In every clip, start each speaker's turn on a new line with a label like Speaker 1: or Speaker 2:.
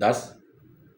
Speaker 1: 10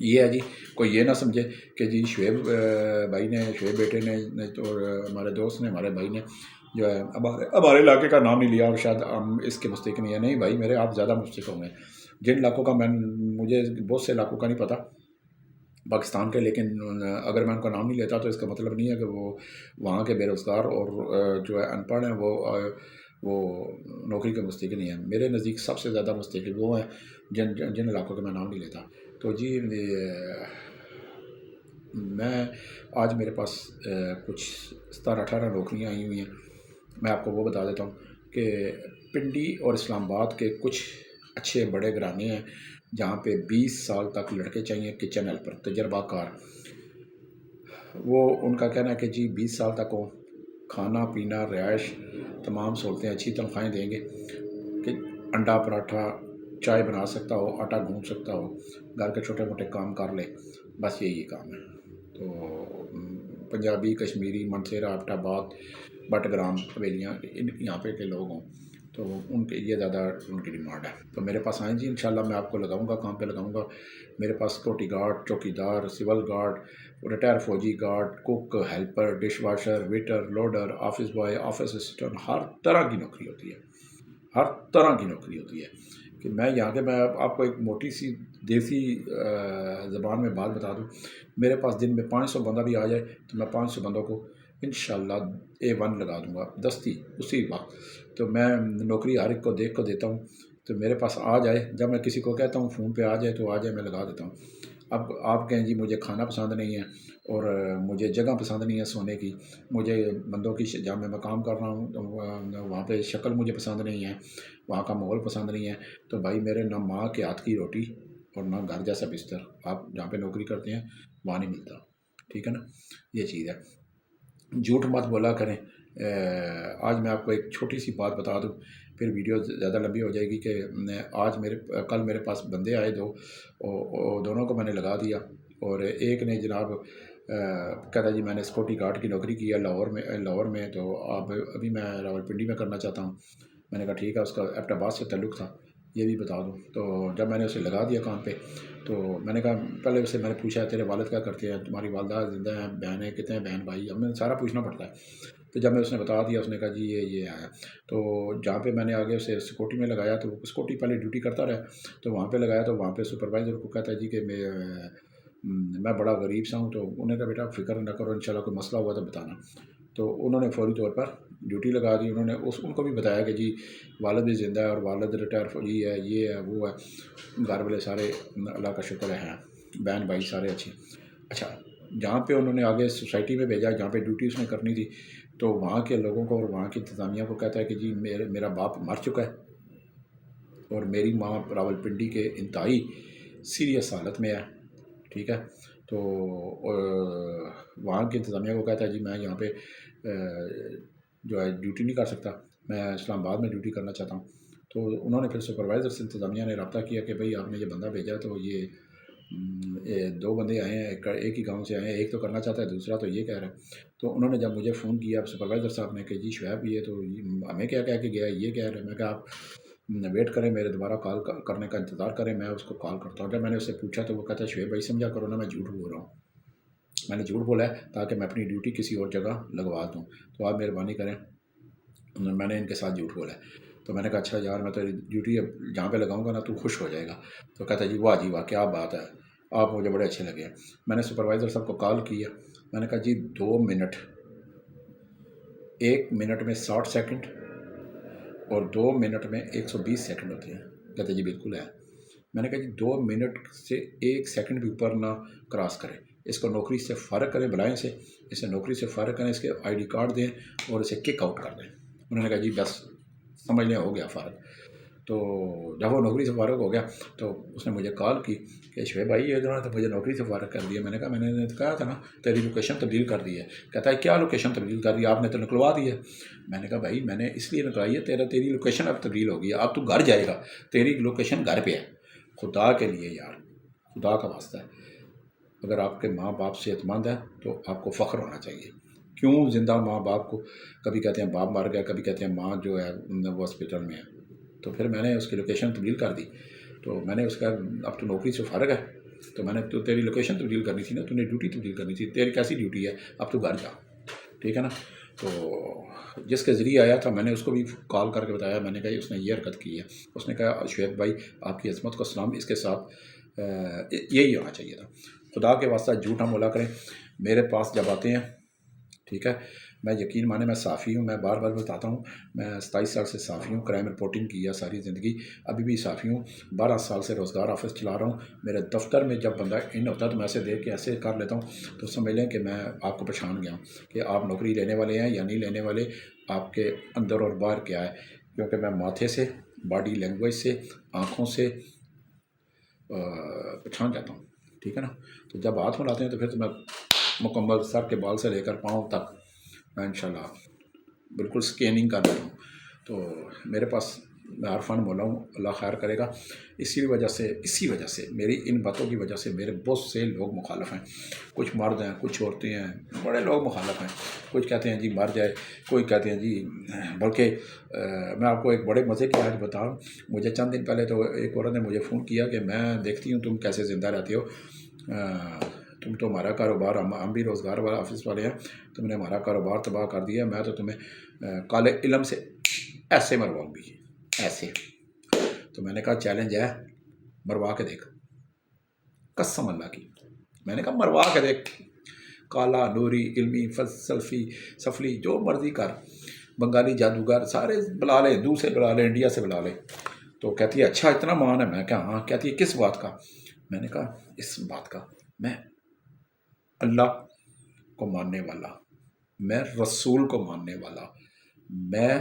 Speaker 1: یہ ہے جی، کوئی یہ نہ سمجھے کہ جی شعیب بھائی نے، شعیب بیٹے نے تو ہمارے دوست نے، ہمارے بھائی نے جو ہے ہمارے علاقے کا نام نہیں لیا اور شاید ہم اس کے مستحق نہیں ہے. نہیں بھائی میرے، آپ زیادہ مستحق ہوں گے. جن علاقوں کا مجھے بہت سے علاقوں کا نہیں پتہ پاکستان کے، لیکن اگر میں ان کا نام نہیں لیتا تو اس کا مطلب نہیں ہے کہ وہ وہاں کے بے روزگار اور جو ہے ان پڑھ ہیں وہ نوکری کے مستحق نہیں ہیں. میرے نزدیک سب سے زیادہ مستحق وہ ہیں جن علاقوں کا میں نام نہیں لیتا. تو جی میں آج میرے پاس کچھ 17-18 نوکریاں آئی ہوئی ہیں. میں آپ کو وہ بتا دیتا ہوں کہ پنڈی اور اسلام آباد کے کچھ اچھے بڑے گھرانے ہیں جہاں پہ 20 سال تک لڑکے چاہیے کچن ہیلپر تجربہ کار. وہ ان کا کہنا ہے کہ جی 20 سال تک ہو، کھانا پینا رہائش تمام سہولتیں، اچھی تنخواہیں دیں گے کہ انڈا پراٹھا چائے بنا سکتا ہو، آٹا گھون سکتا ہو، گھر کے چھوٹے موٹے کام کر لے، بس یہی کام ہے. تو پنجابی، کشمیری، منصیرہ، آبٹ آباد، بٹ گرام حویلیاں یہاں پہ کے لوگ ہوں تو ان کے یہ زیادہ ان کی ڈیمانڈ ہے. تو میرے پاس آئیں جی، انشاءاللہ میں آپ کو لگاؤں گا، کام پہ لگاؤں گا. میرے پاس سیکورٹی گارڈ، چوکی دار، سول گارڈ، ریٹائر فوجی guard, cook, helper, dish washer, waiter, loader, office boy, office assistant, ہر طرح کی نوکری ہوتی ہے. ہر طرح کی نوکری ہوتی ہے. کہ میں یہاں کے، میں آپ کو ایک موٹی سی دیسی زبان میں بات بتا دوں، میرے پاس دن میں 500 بندہ بھی آ جائے تو میں 500 بندوں کو انشاءاللہ A1 لگا دوں گا دستی اسی وقت. تو میں نوکری ہر ایک کو دیتا ہوں. تو میرے پاس آ جائے، جب میں کسی کو کہتا ہوں فون پہ آ جائے تو آ جائے، میں لگا دیتا ہوں. اب آپ کہیں جی مجھے کھانا پسند نہیں ہے اور مجھے جگہ پسند نہیں ہے سونے کی، مجھے بندوں کی جہاں میں کام کر رہا ہوں تو وہاں پہ شکل مجھے پسند نہیں ہے، وہاں کا ماحول پسند نہیں ہے، تو بھائی میرے نہ ماں کے ہاتھ کی روٹی اور نہ گھر جیسا بستر آپ جہاں پہ نوکری کرتے ہیں وہاں نہیں ملتا. ٹھیک ہے نا، یہ چیز ہے. جھوٹ مت بولا کریں. آج میں آپ کو ایک چھوٹی سی بات بتا دوں، پھر ویڈیو زیادہ لمبی ہو جائے گی. کہ کل میرے پاس بندے آئے دونوں کو میں نے لگا دیا. اور ایک نے جناب کہتا جی میں نے سیکورٹی گارڈ کی نوکری کی ہے لاہور میں، تو ابھی میں راولپنڈی میں کرنا چاہتا ہوں. میں نے کہا ٹھیک ہے. اس کا ایبٹ آباد سے تعلق تھا، یہ بھی بتا دوں. تو جب میں نے اسے لگا دیا کام پہ تو میں نے کہا، پہلے اسے میں نے پوچھا تیرے والد کیا کرتے ہیں، تمہاری والدہ زندہ ہیں، بہن ہے کتنے ہیں، بہن بھائی، ہمیں سارا پوچھنا پڑتا ہے. تو جب میں اس نے بتا دیا، اس نے کہا جی یہ آیا. تو جہاں پہ میں نے آگے اسے سیکورٹی میں لگایا تو سیکورٹی پہلے ڈیوٹی کرتا رہا، تو وہاں پہ لگایا تو وہاں پہ سپروائزر کو کہتا ہے جی کہ میں بڑا غریب سا ہوں. تو انہوں نے کہا بیٹا فکر نہ کرو، انشاءاللہ کوئی مسئلہ ہوا تو بتانا. تو انہوں نے فوری طور پر ڈیوٹی لگا دی. انہوں نے ان کو بھی بتایا کہ جی والد بھی زندہ ہے اور والد ریٹائر فوجی ہے، یہ ہے وہ ہے، گھر والے سارے اللہ کا شکر ہے، بہن بھائی سارے اچھے. اچھا، جہاں پہ انہوں نے آگے سوسائٹی میں بھیجا جہاں پہ ڈیوٹی اس نے کرنی تھی، تو وہاں کے لوگوں کو اور وہاں کی انتظامیہ کو کہتا ہے کہ جی میرا باپ مر چکا ہے اور میری ماں راولپنڈی کے انتہائی سیریس حالت میں ہے. ٹھیک ہے. تو وہاں کی انتظامیہ کو کہتا ہے جی میں یہاں پہ جو ہے ڈیوٹی نہیں کر سکتا، میں اسلام آباد میں ڈیوٹی کرنا چاہتا ہوں. تو انہوں نے پھر سپروائزر سے انتظامیہ نے رابطہ کیا کہ بھئی آپ نے یہ بندہ بھیجا تو یہ 2 بندے آئے ہیں، ایک ہی گاؤں سے آئے ہیں، ایک تو کرنا چاہتا ہے، دوسرا تو یہ کہہ رہا ہے. تو انہوں نے جب مجھے فون کیا سپروائزر صاحب نے کہ جی شعیب یہ تو ہمیں کیا کہہ کے گیا، یہ کہہ رہے ہیں. میں کہا آپ ویٹ کریں، میرے دوبارہ کال کرنے کا انتظار کریں، میں اس کو کال کرتا ہوں. جب میں نے اس سے پوچھا تو وہ کہتا ہے شعیب بھائی سمجھا کرو نا، میں جھوٹ بول رہا ہوں. میں نے جھوٹ بولا ہے تاکہ میں اپنی ڈیوٹی کسی اور جگہ لگوا دوں. تو آپ مہربانی کریں، میں نے ان کے ساتھ جھوٹ بولا ہے. تو میں نے کہا اچھا یار میں تو ڈیوٹی جہاں پہ لگاؤں گا نا تو خوش ہو جائے گا. تو کہتا ہے جی واہ کیا بات ہے، آپ مجھے بڑے اچھے لگے ہیں. میں نے سپروائزر صاحب کو کال کیا، میں نے کہا جی 2 منٹ، 1 منٹ میں 60 سیکنڈ اور 2 منٹ میں 120 سیکنڈ ہوتے ہیں. کہتے جی بالکل ہے. میں نے کہا جی 2 منٹ سے 1 سیکنڈ بھی اوپر نہ کراس کرے، اس کو نوکری سے فارغ کریں، بلائیں سے اسے نوکری سے فارغ کریں، اس کے ID کارڈ دیں اور اسے کک آؤٹ کر دیں. انہوں نے کہا جی بس سمجھ لیں ہو گیا فارغ. تو جب وہ نوکری سے فارغ ہو گیا تو اس نے مجھے کال کی کہ شعیب بھائی یہ تو مجھے نوکری سے فارغ کر دیا. میں نے کہا میں نے کہا تھا نا تیری لوکیشن تبدیل کر دی ہے. کہتا ہے کیا لوکیشن تبدیل کر دی، آپ نے تو نکلوا دی ہے. میں نے کہا بھائی میں نے اس لیے نکلوائی ہے، تیری لوکیشن اب تبدیل ہوگی ہے، اب تو گھر جائے گا، تیری لوکیشن گھر پہ ہے. خدا کے لیے یار، خدا کا واسطہ ہے، اگر آپ کے ماں باپ صحت مند ہیں تو آپ کو فخر ہونا چاہیے. کیوں زندہ ماں باپ کو کبھی کہتے ہیں باپ مر گیا، کبھی کہتے ہیں ماں جو ہے وہ ہاسپٹل میں ہے. تو پھر میں نے اس کی لوکیشن تبدیل کر دی. تو میں نے اس کا اب تو نوکری سے فارغ ہے. تو میں نے تو تیری لوکیشن تبدیل کرنی تھی نا, تو نے ڈیوٹی تبدیل کرنی تھی, تیری کیسی ڈیوٹی ہے, اب تو گھر جا, ٹھیک ہے نا. تو جس کے ذریعے آیا تھا میں نے اس کو بھی کال کر کے بتایا, میں نے کہا اس نے یہ حرکت کی ہے. اس نے کہا شعیب بھائی آپ کی عظمت کو سلام, اس کے ساتھ یہی ہونا چاہیے تھا. خدا کے واسطہ جھوٹ ہم بولا کریں. میرے پاس جب آتے ہیں, ٹھیک ہے, میں یقین مانے میں صحافی ہوں, میں بار بار بتاتا ہوں, میں 27 سال سے صحافی ہوں, کرائم رپورٹنگ کی ہے ساری زندگی, ابھی بھی صحافی ہوں. 12 سال سے روزگار آفس چلا رہا ہوں. میرے دفتر میں جب بندہ ان ہوتا ہے تو میں اسے دیکھ کے ایسے کر لیتا ہوں, تو سمجھ لیں کہ میں آپ کو پہچان گیا ہوں کہ آپ نوکری لینے والے ہیں یا نہیں لینے والے, آپ کے اندر اور باہر کیا ہے. کیونکہ میں ماتھے سے, باڈی لینگویج سے, آنکھوں سے پہچان جاتا ہوں, ٹھیک ہے نا. تو جب ہاتھ ملاتے ہیں تو پھر تو میں مکمل سر کے بال سے لے کر پاؤں تک میں انشاءاللہ بالکل سکیننگ کر رہا ہوں. تو میرے پاس میں عرفان بولا ہوں, اللہ خیر کرے گا. اسی وجہ سے میری ان باتوں کی وجہ سے میرے بہت سے لوگ مخالف ہیں. کچھ مرد ہیں, کچھ عورتیں ہیں, بڑے لوگ مخالف ہیں. کچھ کہتے ہیں جی مر جائے, کوئی کہتے ہیں جی, بلکہ میں آپ کو ایک بڑے مزے کی آج بتاؤں. مجھے چند دن پہلے تو ایک عورت نے مجھے فون کیا کہ میں دیکھتی ہوں تم کیسے زندہ رہتی ہو, تم تو ہمارا کاروبار, ہم بھی روزگار والا آفس والے ہیں, تم نے ہمارا کاروبار تباہ کر دیا. میں تو تمہیں کالے علم سے ایسے مرواؤں گی, ایسے. تو میں نے کہا چیلنج ہے, مروا کے دیکھ, قسم اللہ کی. میں نے کہا مروا کے دیکھ, کالا, نوری, علمی, فلسفی, سفلی, جو مرضی کر, بنگالی جادوگر سارے بلا لے, ہندو سے بلا لے, انڈیا سے بلا لے. تو کہتی ہے اچھا اتنا مان ہے. میں کہا ہاں. کہتی ہے کس بات کا؟ میں نے کہا اس بات کا, میں اللہ کو ماننے والا, میں رسول کو ماننے والا, میں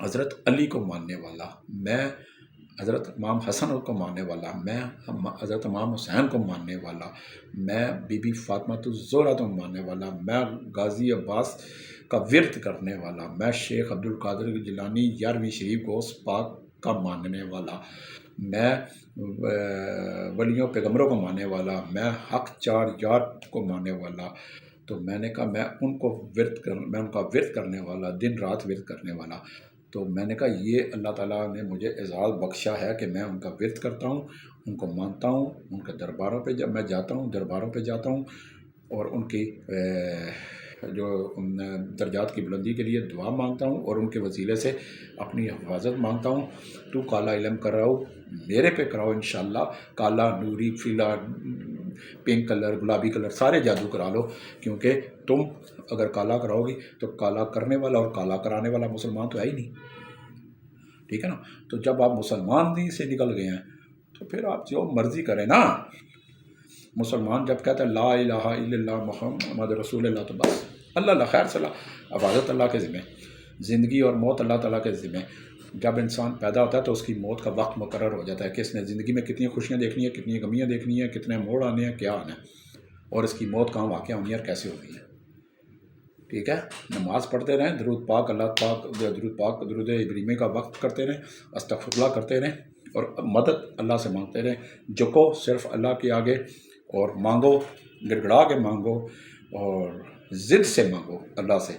Speaker 1: حضرت علی کو ماننے والا, میں حضرت امام حسن کو ماننے والا, میں حضرت امام حسین کو ماننے والا, میں بی بی فاطمہ الزہرا کو ماننے والا, میں غازی عباس کا ورد کرنے والا, میں شیخ عبد القادر جیلانی 11ویں شریف کو اس پاک کا ماننے والا, میں ولیوں پیغمبروں کو ماننے والا, میں حق 4 یار کو ماننے والا. تو میں نے کہا میں ان کو میں ان کا ورد کرنے والا, دن رات ورد کرنے والا. تو میں نے کہا یہ اللہ تعالیٰ نے مجھے اعزاز بخشا ہے کہ میں ان کا ورد کرتا ہوں, ان کو مانتا ہوں. ان کے درباروں پہ جب میں جاتا ہوں, درباروں پہ جاتا ہوں, اور ان کی جو درجات کی بلندی کے لیے دعا مانگتا ہوں, اور ان کے وسیلے سے اپنی حفاظت مانگتا ہوں. تو کالا علم کر رہا ہو, میرے پہ کراؤ انشاءاللہ. کالا, نوری, فیلا, پنک کلر, گلابی کلر, سارے جادو کرا لو, کیونکہ تم اگر کالا کراؤ گی تو کالا کرنے والا اور کالا کرانے والا مسلمان تو ہے ہی نہیں, ٹھیک ہے نا. تو جب آپ مسلمان دین سے نکل گئے ہیں تو پھر آپ جو مرضی کریں نا. مسلمان جب کہتا ہے لا الہ الا اللہ محمد رسول اللہ, تو بس اللہ خیر صلاح, حفاظت اللہ کے ذمہ, زندگی اور موت اللہ تعالیٰ کے ذمہ. جب انسان پیدا ہوتا ہے تو اس کی موت کا وقت مقرر ہو جاتا ہے کہ اس نے زندگی میں کتنی خوشیاں دیکھنی ہیں, کتنی غمیاں دیکھنی ہیں, کتنے موڑ آنے ہیں, کیا آنا ہے, اور اس کی موت کہاں واقع ہونی ہے اور کیسے ہونی ہے, ٹھیک ہے. نماز پڑھتے رہیں, درود پاک اللہ پاک, درود پاک, درود ابراہیمی کا وقت کرتے رہیں, استغفر اللہ کرتے رہیں, اور مدد اللہ سے مانگتے رہیں. جھکو صرف اللہ کے آگے, اور مانگو, گڑگڑا کے مانگو, اور ضد سے مانگو اللہ سے,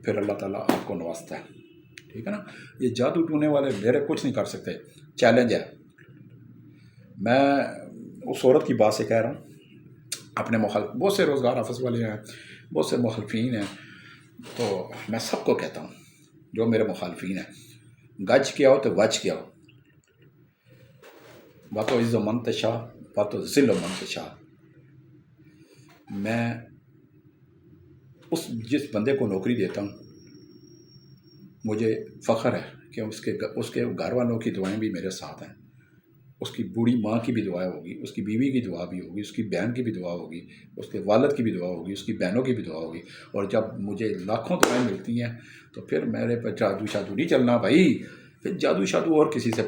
Speaker 1: پھر اللہ تعالیٰ آپ کو نوازتا ہے, ٹھیک ہے نا. یہ جادو ٹونے والے میرے کچھ نہیں کر سکتے. چیلنج ہے. میں اس عورت کی بات سے کہہ رہا ہوں, اپنے مخالف بہت سے روزگار آفس والے ہیں, بہت سے مخالفین ہیں, تو میں سب کو کہتا ہوں جو میرے مخالفین ہیں, گج کیا ہو تو وج کیا ہو, باتو عز و منتشا, باتو ذل و منتشا. میں جس بندے کو نوکری دیتا ہوں مجھے فخر ہے کہ اس کے گھر والوں کی دعائیں بھی میرے ساتھ ہیں, اس کی بوڑھی ماں کی بھی دعائیں ہوگی, اس کی بیوی کی دعا بھی ہوگی, اس کی بہن کی بھی دعا ہوگی, اس کے والد کی بھی دعا ہوگی, اس کی بہنوں کی بھی دعا ہوگی. اور جب مجھے لاکھوں دعائیں ملتی ہیں تو پھر میرے پہ جادو شادو نہیں چلنا بھائی. پھر جادو شادو اور کسی سے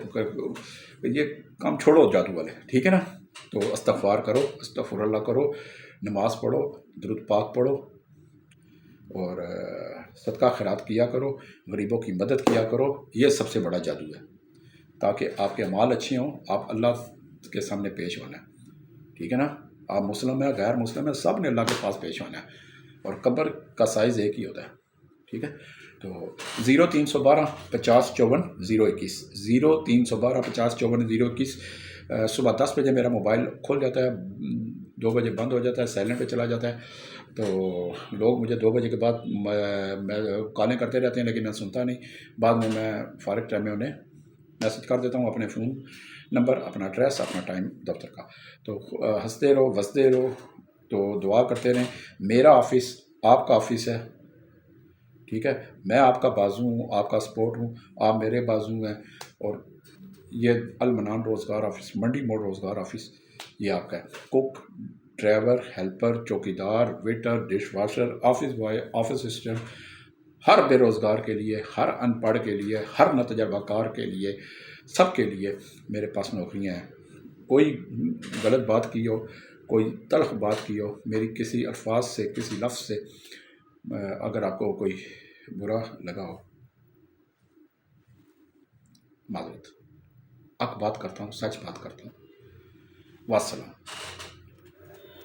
Speaker 1: یہ کام چھوڑو جادو والے, ٹھیک ہے نا. تو استغفار کرو, استغفر اللہ کرو, نماز پڑھو, درود پاک پڑھو, اور صدقہ خیرات کیا کرو, غریبوں کی مدد کیا کرو. یہ سب سے بڑا جادو ہے, تاکہ آپ کے اعمال اچھے ہوں, آپ اللہ کے سامنے پیش ہونا ہے, ٹھیک ہے نا. آپ مسلم ہیں, غیر مسلم ہیں, سب نے اللہ کے پاس پیش ہونا ہے, اور قبر کا سائز ایک ہی ہوتا ہے, ٹھیک ہے. تو 0312 50 54 021, 0312 50 54 021 صبح 10 بجے میرا موبائل کھل جاتا ہے، 2 بجے بند ہو جاتا ہے، سائلنٹ پہ چلا جاتا ہے، تو لوگ مجھے 2 بجے کے بعد میں کالیں کرتے رہتے ہیں، لیکن میں سنتا نہیں۔ بعد میں فارغ ٹائم میں انہیں میسج کر دیتا ہوں، اپنے فون نمبر، اپنا ایڈریس، اپنا ٹائم دفتر کا۔ تو ہنستے رہو، وستے رہو، تو دعا کرتے رہیں۔ میرا آفس آپ کا آفس ہے، ٹھیک ہے، میں آپ کا بازو ہوں، آپ کا سپورٹ ہوں، آپ میرے بازو ہیں۔ اور یہ المنان روزگار آفس، منڈی موڑ روزگار آفس، یہ آپ کا ہے۔ کوک، ڈرائیور، ہیلپر، چوکیدار، waiter, dish washer, office boy, office assistant, ہر بے روزگار کے لیے، ہر ان پڑھ کے لیے، ہر ناتجربہ کار کے لیے، سب کے لیے میرے پاس نوکریاں ہیں۔ کوئی غلط بات کی ہو، کوئی تلخ بات کی ہو، میری کسی الفاظ سے، کسی لفظ سے اگر آپ کو کوئی برا لگا ہو، معذرت۔ حق بات کرتا ہوں، سچ بات کرتا ہوں۔ والسلام۔